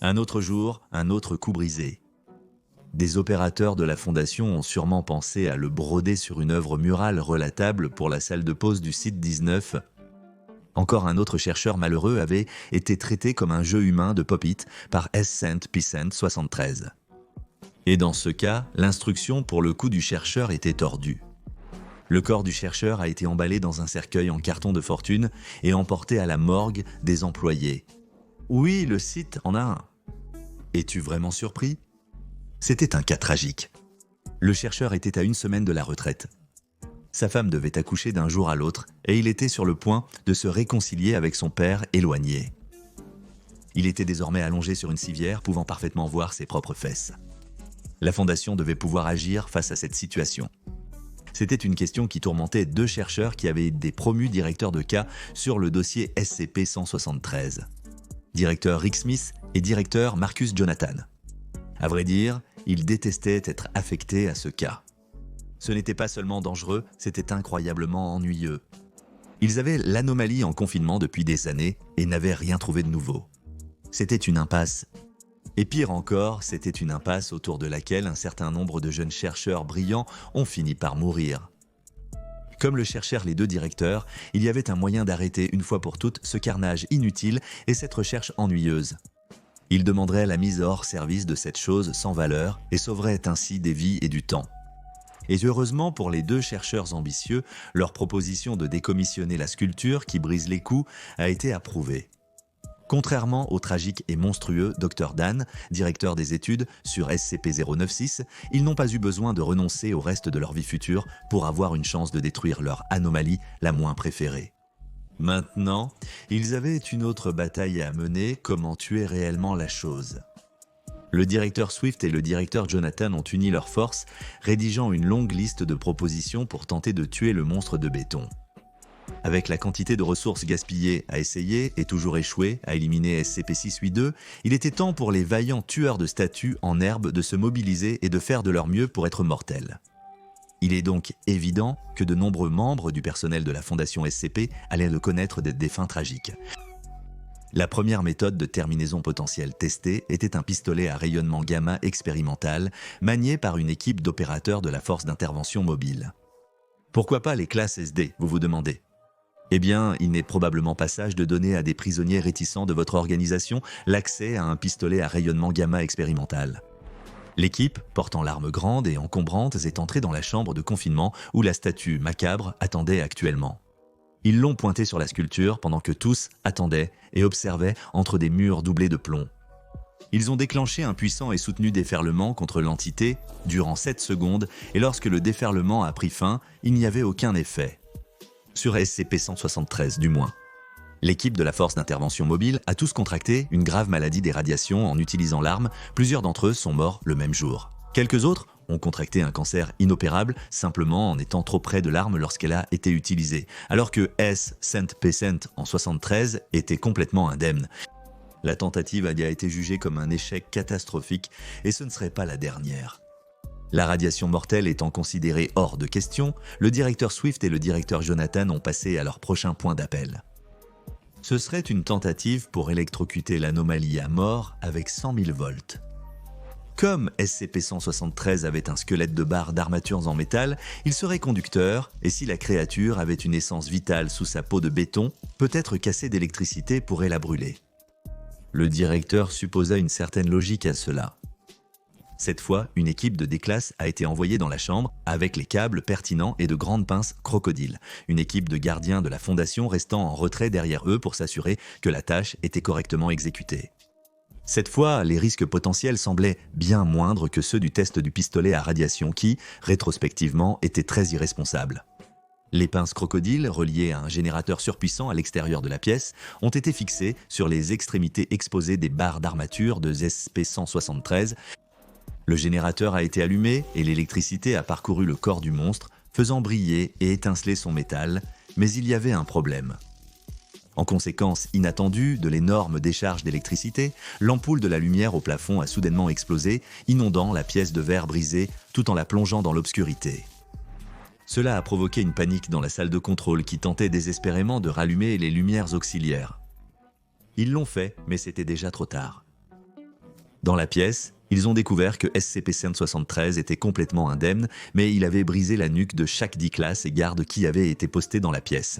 Un autre jour, un autre coup brisé. Des opérateurs de la fondation ont sûrement pensé à le broder sur une œuvre murale relatable pour la salle de pause du site 19. Encore un autre chercheur malheureux avait été traité comme un jeu humain de Pop-It par S-Cent-P-Cent-73. Et dans ce cas, l'instruction pour le coup du chercheur était tordue. Le corps du chercheur a été emballé dans un cercueil en carton de fortune et emporté à la morgue des employés. Oui, le site en a un. Es-tu vraiment surpris ? C'était un cas tragique. Le chercheur était à 1 semaine de la retraite. Sa femme devait accoucher d'un jour à l'autre et il était sur le point de se réconcilier avec son père éloigné. Il était désormais allongé sur une civière, pouvant parfaitement voir ses propres fesses. La fondation devait pouvoir agir face à cette situation. C'était une question qui tourmentait 2 chercheurs qui avaient été promus directeurs de cas sur le dossier SCP-173. Directeur Rick Smith et directeur Marcus Jonathan. À vrai dire, ils détestaient être affectés à ce cas. Ce n'était pas seulement dangereux, c'était incroyablement ennuyeux. Ils avaient l'anomalie en confinement depuis des années et n'avaient rien trouvé de nouveau. C'était une impasse. Et pire encore, c'était une impasse autour de laquelle un certain nombre de jeunes chercheurs brillants ont fini par mourir. Comme le cherchèrent les 2 directeurs, il y avait un moyen d'arrêter une fois pour toutes ce carnage inutile et cette recherche ennuyeuse. Ils demanderaient la mise hors service de cette chose sans valeur et sauveraient ainsi des vies et du temps. Et heureusement pour les 2 chercheurs ambitieux, leur proposition de décommissionner la sculpture qui brise les coups a été approuvée. Contrairement au tragique et monstrueux Dr Dan, directeur des études sur SCP-096, ils n'ont pas eu besoin de renoncer au reste de leur vie future pour avoir une chance de détruire leur anomalie la moins préférée. Maintenant, ils avaient une autre bataille à mener, comment tuer réellement la chose. Le directeur Swift et le directeur Jonathan ont uni leurs forces, rédigeant une longue liste de propositions pour tenter de tuer le monstre de béton. Avec la quantité de ressources gaspillées à essayer et toujours échouer à éliminer SCP-682, il était temps pour les vaillants tueurs de statues en herbe de se mobiliser et de faire de leur mieux pour être mortels. Il est donc évident que de nombreux membres du personnel de la Fondation SCP allaient connaître des défunts tragiques. La première méthode de terminaison potentielle testée était un pistolet à rayonnement gamma expérimental manié par une équipe d'opérateurs de la force d'intervention mobile. Pourquoi pas les classes SD, vous vous demandez ? Eh bien, il n'est probablement pas sage de donner à des prisonniers réticents de votre organisation l'accès à un pistolet à rayonnement gamma expérimental. L'équipe, portant l'arme grande et encombrante, est entrée dans la chambre de confinement où la statue macabre attendait actuellement. Ils l'ont pointée sur la sculpture pendant que tous attendaient et observaient entre des murs doublés de plomb. Ils ont déclenché un puissant et soutenu déferlement contre l'entité durant 7 secondes et lorsque le déferlement a pris fin, il n'y avait aucun effet. Sur SCP-173 du moins. L'équipe de la force d'intervention mobile a tous contracté une grave maladie des radiations en utilisant l'arme, plusieurs d'entre eux sont morts le même jour. Quelques autres ont contracté un cancer inopérable simplement en étant trop près de l'arme lorsqu'elle a été utilisée, alors que S-Cent-P-Cent en 73 était complètement indemne. La tentative a été jugée comme un échec catastrophique et ce ne serait pas la dernière. La radiation mortelle étant considérée hors de question, le directeur Swift et le directeur Jonathan ont passé à leur prochain point d'appel. Ce serait une tentative pour électrocuter l'anomalie à mort avec 100 000 volts. Comme SCP-173 avait un squelette de barre d'armatures en métal, il serait conducteur et si la créature avait une essence vitale sous sa peau de béton, peut-être cassée d'électricité pourrait la brûler. Le directeur supposa une certaine logique à cela. Cette fois, une équipe de déclasse a été envoyée dans la chambre avec les câbles pertinents et de grandes pinces crocodiles. Une équipe de gardiens de la fondation restant en retrait derrière eux pour s'assurer que la tâche était correctement exécutée. Cette fois, les risques potentiels semblaient bien moindres que ceux du test du pistolet à radiation qui, rétrospectivement, était très irresponsable. Les pinces crocodiles, reliées à un générateur surpuissant à l'extérieur de la pièce, ont été fixées sur les extrémités exposées des barres d'armature de SCP-173. Le générateur a été allumé et l'électricité a parcouru le corps du monstre, faisant briller et étinceler son métal, mais il y avait un problème. En conséquence inattendue de l'énorme décharge d'électricité, l'ampoule de la lumière au plafond a soudainement explosé, inondant la pièce de verre brisée tout en la plongeant dans l'obscurité. Cela a provoqué une panique dans la salle de contrôle qui tentait désespérément de rallumer les lumières auxiliaires. Ils l'ont fait, mais c'était déjà trop tard. Dans la pièce, ils ont découvert que SCP-173 était complètement indemne, mais il avait brisé la nuque de chaque 10 classes et gardes qui avaient été postés dans la pièce.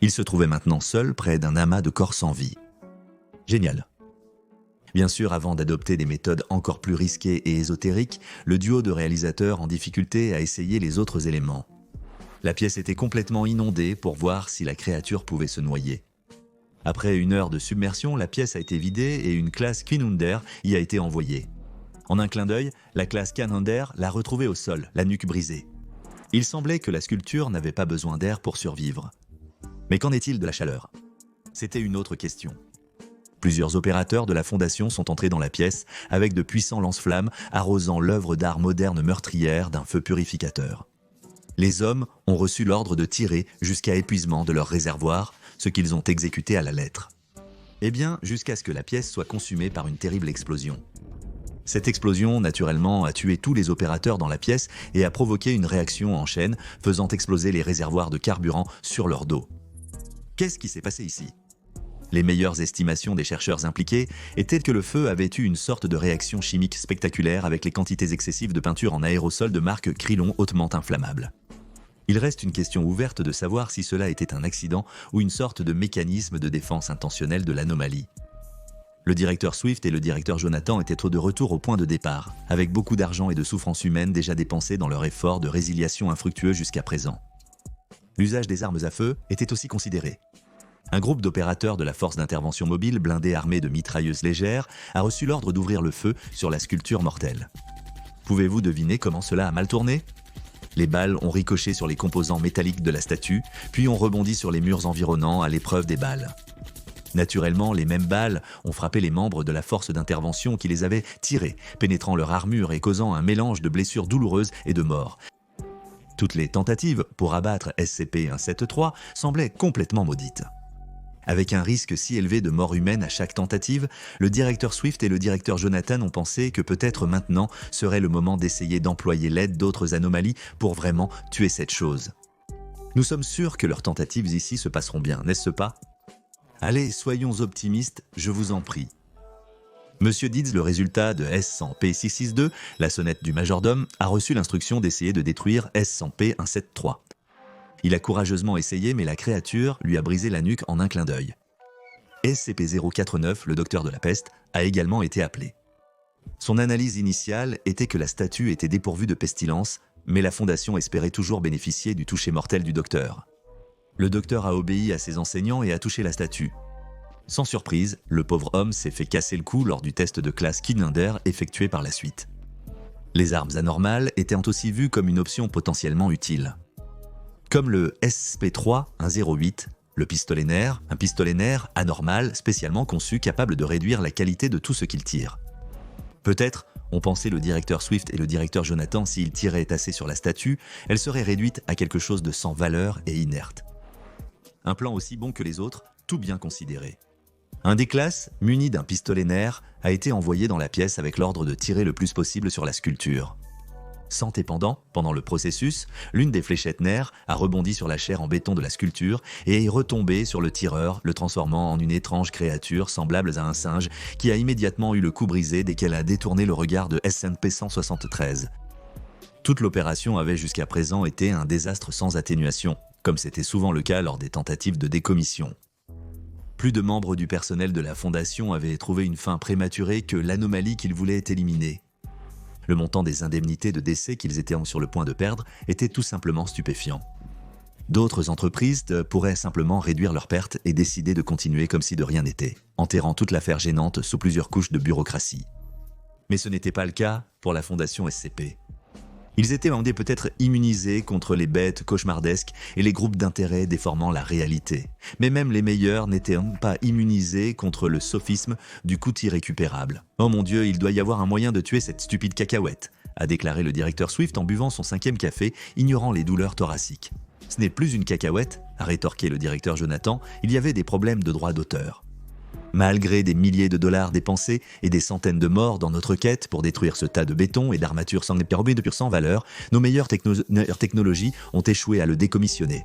Il se trouvait maintenant seul près d'un amas de corps sans vie. Génial. Bien sûr, avant d'adopter des méthodes encore plus risquées et ésotériques, le duo de réalisateurs en difficulté a essayé les autres éléments. La pièce était complètement inondée pour voir si la créature pouvait se noyer. Après 1 heure de submersion, la pièce a été vidée et une classe Kinander y a été envoyée. En un clin d'œil, la classe Kinander l'a retrouvée au sol, la nuque brisée. Il semblait que la sculpture n'avait pas besoin d'air pour survivre. Mais qu'en est-il de la chaleur? C'était une autre question. Plusieurs opérateurs de la Fondation sont entrés dans la pièce avec de puissants lance-flammes arrosant l'œuvre d'art moderne meurtrière d'un feu purificateur. Les hommes ont reçu l'ordre de tirer jusqu'à épuisement de leur réservoir, ce qu'ils ont exécuté à la lettre. Eh bien, jusqu'à ce que la pièce soit consumée par une terrible explosion. Cette explosion, naturellement, a tué tous les opérateurs dans la pièce et a provoqué une réaction en chaîne, faisant exploser les réservoirs de carburant sur leur dos. Qu'est-ce qui s'est passé ici? Les meilleures estimations des chercheurs impliqués étaient que le feu avait eu une sorte de réaction chimique spectaculaire avec les quantités excessives de peinture en aérosol de marque Krylon hautement inflammable. Il reste une question ouverte de savoir si cela était un accident ou une sorte de mécanisme de défense intentionnel de l'anomalie. Le directeur Swift et le directeur Jonathan étaient de retour au point de départ, avec beaucoup d'argent et de souffrances humaines déjà dépensés dans leur effort de résiliation infructueux jusqu'à présent. L'usage des armes à feu était aussi considéré. Un groupe d'opérateurs de la force d'intervention mobile blindés armés de mitrailleuses légères a reçu l'ordre d'ouvrir le feu sur la sculpture mortelle. Pouvez-vous deviner comment cela a mal tourné? Les balles ont ricoché sur les composants métalliques de la statue, puis ont rebondi sur les murs environnants à l'épreuve des balles. Naturellement, les mêmes balles ont frappé les membres de la force d'intervention qui les avaient tirés, pénétrant leur armure et causant un mélange de blessures douloureuses et de morts. Toutes les tentatives pour abattre SCP-173 semblaient complètement maudites. Avec un risque si élevé de mort humaine à chaque tentative, le directeur Swift et le directeur Jonathan ont pensé que peut-être maintenant serait le moment d'essayer d'employer l'aide d'autres anomalies pour vraiment tuer cette chose. Nous sommes sûrs que leurs tentatives ici se passeront bien, n'est-ce pas? Allez, soyons optimistes, je vous en prie. Monsieur Deeds, le résultat de S100P662, la sonnette du majordome, a reçu l'instruction d'essayer de détruire S100P173. Il a courageusement essayé, mais la créature lui a brisé la nuque en un clin d'œil. SCP-049, le docteur de la peste, a également été appelé. Son analyse initiale était que la statue était dépourvue de pestilence, mais la Fondation espérait toujours bénéficier du toucher mortel du docteur. Le docteur a obéi à ses enseignants et a touché la statue. Sans surprise, le pauvre homme s'est fait casser le cou lors du test de classe Kinander effectué par la suite. Les armes anormales étaient aussi vues comme une option potentiellement utile. Comme le SCP-3-108, le pistolet nerf, un pistolet nerf anormal spécialement conçu capable de réduire la qualité de tout ce qu'il tire. Peut-être, ont pensé le directeur Swift et le directeur Jonathan, s'ils tiraient assez sur la statue, elle serait réduite à quelque chose de sans valeur et inerte. Un plan aussi bon que les autres, tout bien considéré. Un des classes, muni d'un pistolet nerf, a été envoyé dans la pièce avec l'ordre de tirer le plus possible sur la sculpture. Sans épendant, pendant le processus, l'une des fléchettes nerfs a rebondi sur la chair en béton de la sculpture et est retombée sur le tireur, le transformant en une étrange créature semblable à un singe qui a immédiatement eu le cou brisé dès qu'elle a détourné le regard de SCP-173. Toute l'opération avait jusqu'à présent été un désastre sans atténuation, comme c'était souvent le cas lors des tentatives de décommission. Plus de membres du personnel de la Fondation avaient trouvé une fin prématurée que l'anomalie qu'ils voulaient éliminer. Le montant des indemnités de décès qu'ils étaient sur le point de perdre était tout simplement stupéfiant. D'autres entreprises pourraient simplement réduire leurs pertes et décider de continuer comme si de rien n'était, enterrant toute l'affaire gênante sous plusieurs couches de bureaucratie. Mais ce n'était pas le cas pour la Fondation SCP. Ils étaient peut-être immunisés contre les bêtes cauchemardesques et les groupes d'intérêt déformant la réalité. Mais même les meilleurs n'étaient pas immunisés contre le sophisme du coût irrécupérable. « Oh mon Dieu, il doit y avoir un moyen de tuer cette stupide cacahuète », a déclaré le directeur Swift en buvant son 5e café, ignorant les douleurs thoraciques. « Ce n'est plus une cacahuète », a rétorqué le directeur Jonathan, « il y avait des problèmes de droit d'auteur. » Malgré des milliers de dollars dépensés et des centaines de morts dans notre quête pour détruire ce tas de béton et d'armatures sans valeur, nos meilleures technologies ont échoué à le décommissionner.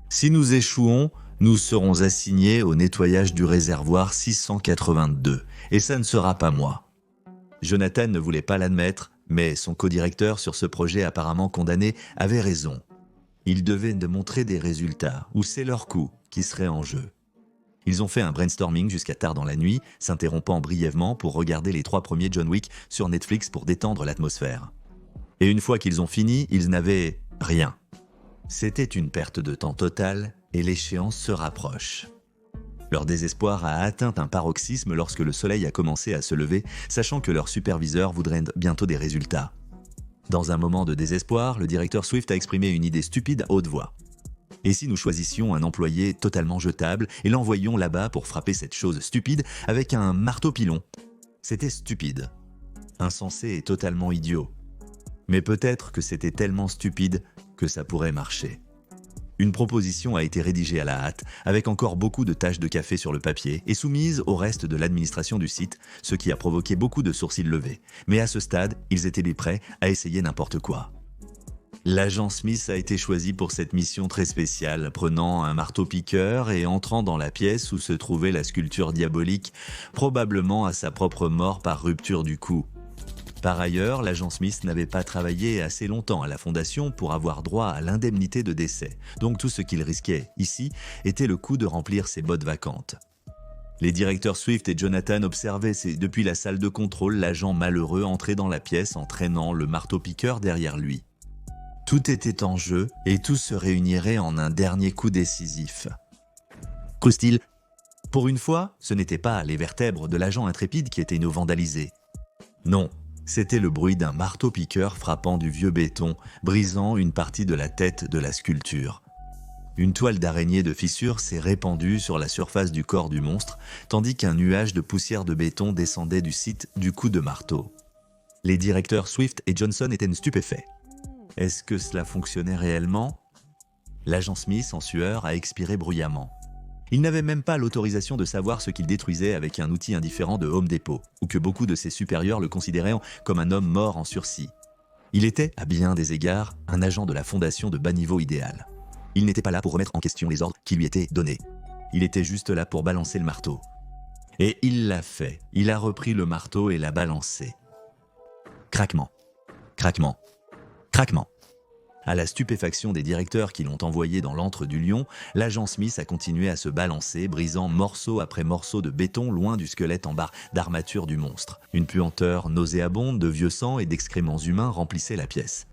Si nous échouons, nous serons assignés au nettoyage du réservoir 682, et ça ne sera pas moi. Jonathan ne voulait pas l'admettre, mais son co-directeur sur ce projet apparemment condamné avait raison. Ils devaient montrer des résultats, ou c'est leur coup qui serait en jeu. Ils ont fait un brainstorming jusqu'à tard dans la nuit, s'interrompant brièvement pour regarder les 3 premiers John Wick sur Netflix pour détendre l'atmosphère. Et une fois qu'ils ont fini, ils n'avaient rien. C'était une perte de temps totale et l'échéance se rapproche. Leur désespoir a atteint un paroxysme lorsque le soleil a commencé à se lever, sachant que leur superviseur voudrait bientôt des résultats. Dans un moment de désespoir, le directeur Swift a exprimé une idée stupide à haute voix. Et si nous choisissions un employé totalement jetable et l'envoyions là-bas pour frapper cette chose stupide avec un marteau-pilon? C'était stupide, insensé et totalement idiot. Mais peut-être que c'était tellement stupide que ça pourrait marcher. Une proposition a été rédigée à la hâte, avec encore beaucoup de taches de café sur le papier, et soumise au reste de l'administration du site, ce qui a provoqué beaucoup de sourcils levés. Mais à ce stade, ils étaient prêts à essayer n'importe quoi. L'agent Smith a été choisi pour cette mission très spéciale, prenant un marteau-piqueur et entrant dans la pièce où se trouvait la sculpture diabolique, probablement à sa propre mort par rupture du cou. Par ailleurs, l'agent Smith n'avait pas travaillé assez longtemps à la fondation pour avoir droit à l'indemnité de décès, donc tout ce qu'il risquait ici était le coût de remplir ses bottes vacantes. Les directeurs Swift et Jonathan observaient depuis la salle de contrôle l'agent malheureux entrer dans la pièce en traînant le marteau-piqueur derrière lui. Tout était en jeu et tout se réunirait en un dernier coup décisif. Croustille. Pour une fois, ce n'était pas les vertèbres de l'agent intrépide qui étaient vandalisées. Non, c'était le bruit d'un marteau-piqueur frappant du vieux béton, brisant une partie de la tête de la sculpture. Une toile d'araignée de fissure s'est répandue sur la surface du corps du monstre, tandis qu'un nuage de poussière de béton descendait du site du coup de marteau. Les directeurs Swift et Johnson étaient stupéfaits. Est-ce que cela fonctionnait réellement? L'agent Smith, en sueur, a expiré bruyamment. Il n'avait même pas l'autorisation de savoir ce qu'il détruisait avec un outil indifférent de Home Depot, ou que beaucoup de ses supérieurs le considéraient comme un homme mort en sursis. Il était, à bien des égards, un agent de la fondation de bas niveau idéal. Il n'était pas là pour remettre en question les ordres qui lui étaient donnés. Il était juste là pour balancer le marteau. Et il l'a fait. Il a repris le marteau et l'a balancé. Craquement. Craquement. Craquement. À la stupéfaction des directeurs qui l'ont envoyé dans l'antre du lion, l'agent Smith a continué à se balancer, brisant morceau après morceau de béton loin du squelette en barre d'armature du monstre. Une puanteur nauséabonde de vieux sang et d'excréments humains remplissait la pièce.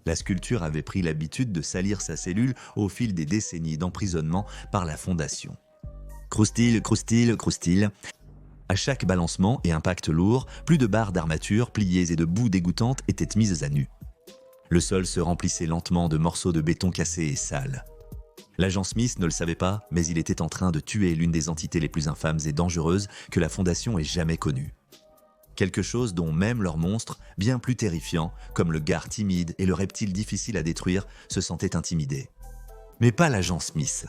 La sculpture avait pris l'habitude de salir sa cellule au fil des décennies d'emprisonnement par la fondation. Croustille, croustille, croustille. À chaque balancement et impact lourd, plus de barres d'armature pliées et de boues dégoûtantes étaient mises à nu. Le sol se remplissait lentement de morceaux de béton cassés et sales. L'agent Smith ne le savait pas, mais il était en train de tuer l'une des entités les plus infâmes et dangereuses que la Fondation ait jamais connues. Quelque chose dont même leurs monstres, bien plus terrifiants, comme le gare timide et le reptile difficile à détruire, se sentaient intimidés. Mais pas l'agent Smith.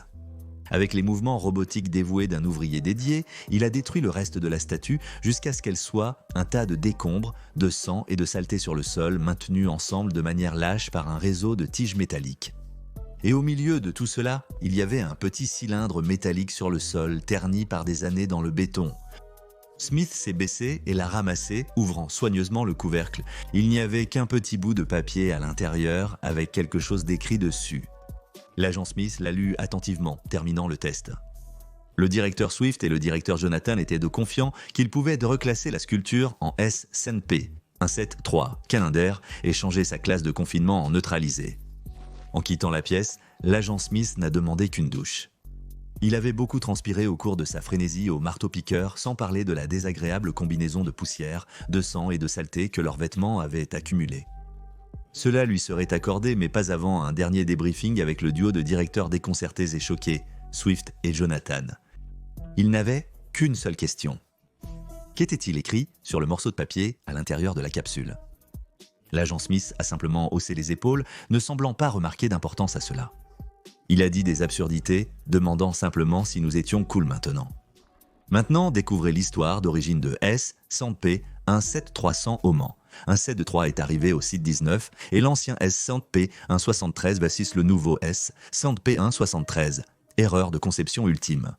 Avec les mouvements robotiques dévoués d'un ouvrier dédié, il a détruit le reste de la statue jusqu'à ce qu'elle soit un tas de décombres, de sang et de saleté sur le sol, maintenus ensemble de manière lâche par un réseau de tiges métalliques. Et au milieu de tout cela, il y avait un petit cylindre métallique sur le sol, terni par des années dans le béton. Smith s'est baissé et l'a ramassé, ouvrant soigneusement le couvercle. Il n'y avait qu'un petit bout de papier à l'intérieur, avec quelque chose d'écrit dessus. L'agent Smith l'a lu attentivement, terminant le test. Le directeur Swift et le directeur Jonathan étaient de confiants qu'ils pouvaient reclasser la sculpture en S-SNP, un 7-3, calendaire, et changer sa classe de confinement en neutralisé. En quittant la pièce, l'agent Smith n'a demandé qu'une douche. Il avait beaucoup transpiré au cours de sa frénésie au marteau-piqueur, sans parler de la désagréable combinaison de poussière, de sang et de saleté que leurs vêtements avaient accumulés. Cela lui serait accordé, mais pas avant un dernier débriefing avec le duo de directeurs déconcertés et choqués, Swift et Jonathan. Il n'avait qu'une seule question. Qu'était-il écrit sur le morceau de papier à l'intérieur de la capsule? L'agent Smith a simplement haussé les épaules, ne semblant pas remarquer d'importance à cela. Il a dit des absurdités, demandant simplement si nous étions cool maintenant. Maintenant, découvrez l'histoire d'origine de S-100P 17300 au Mans. Un 7-3 est arrivé au site 19 et l'ancien S-100P 173 versus le nouveau S-100P 173. Erreur de conception ultime.